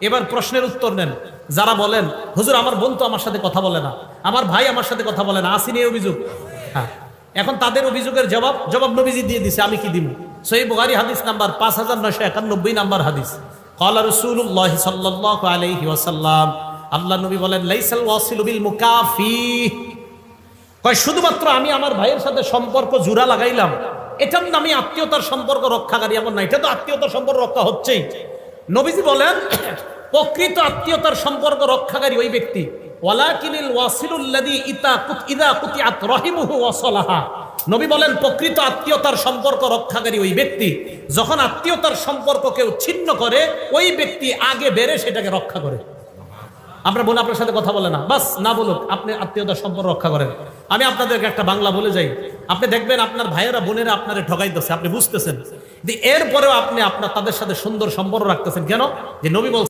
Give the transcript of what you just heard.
এবার প্রশ্নের উত্তর নেন। যারা বলেন হুজুর আমার বোন তো আমার সাথে কথা বলে না, আমার ভাই আমার সাথে কথা বলে না, আসেনি এই অভিযোগ। হ্যাঁ, এখন তাদের অভিযোগের জবাব নবীজি দিয়ে দিছে, আমি কি দিব? সহিহ বুখারী হাদিস নাম্বার 5991 নাম্বার হাদিস। ক্বালা রাসূলুল্লাহ সাল্লাল্লাহু আলাইহি ওয়াসাল্লাম, আল্লাহ নবী বলেন লাইসাল ওয়াসিলু বিল মুকাফি, কয় শুধুমাত্র আমি আমার ভাইয়ের সাথে সম্পর্ক জোড়া লাগাইলাম এটার নামে আত্মীয়তার সম্পর্ক রক্ষাকারী এমন না, এটা তো আত্মীয়তার সম্পর্ক রক্ষা হচ্ছেই। নবীজি বলেন প্রকৃত আত্মীয়তার সম্পর্ক রক্ষাকারী ওই ব্যক্তি, ওয়ালাকিনিল ওয়াসিলুল্লাযী ইযা কুতিআত রাহিমুহু ওয়াসালাহা। নবী বলেন প্রকৃত আত্মীয়তার সম্পর্ক রক্ষাকারী ওই ব্যক্তি, যখন আত্মীয়তার সম্পর্ক কেউ ছিন্ন করে ওই ব্যক্তি আগে বেড়ে সেটাকে রক্ষা করে। আপনার বোন আপনার সাথে কথা বলে না, বাস না বলুক, আপনি আত্মীয়তার সম্পর্ক রক্ষা করেন। আমি আপনাদেরকে একটা বাংলা বলে যাই, আপনি দেখবেন আপনার ভাইয়েরা বোনেরা আপনারে ঠকাইতেছে, আপনি বুঝতেছেন, এরপরেও আপনি তাদের সাথে সুন্দর সম্পর্ক রাখতেছেন কেন? যে নবী বলছেন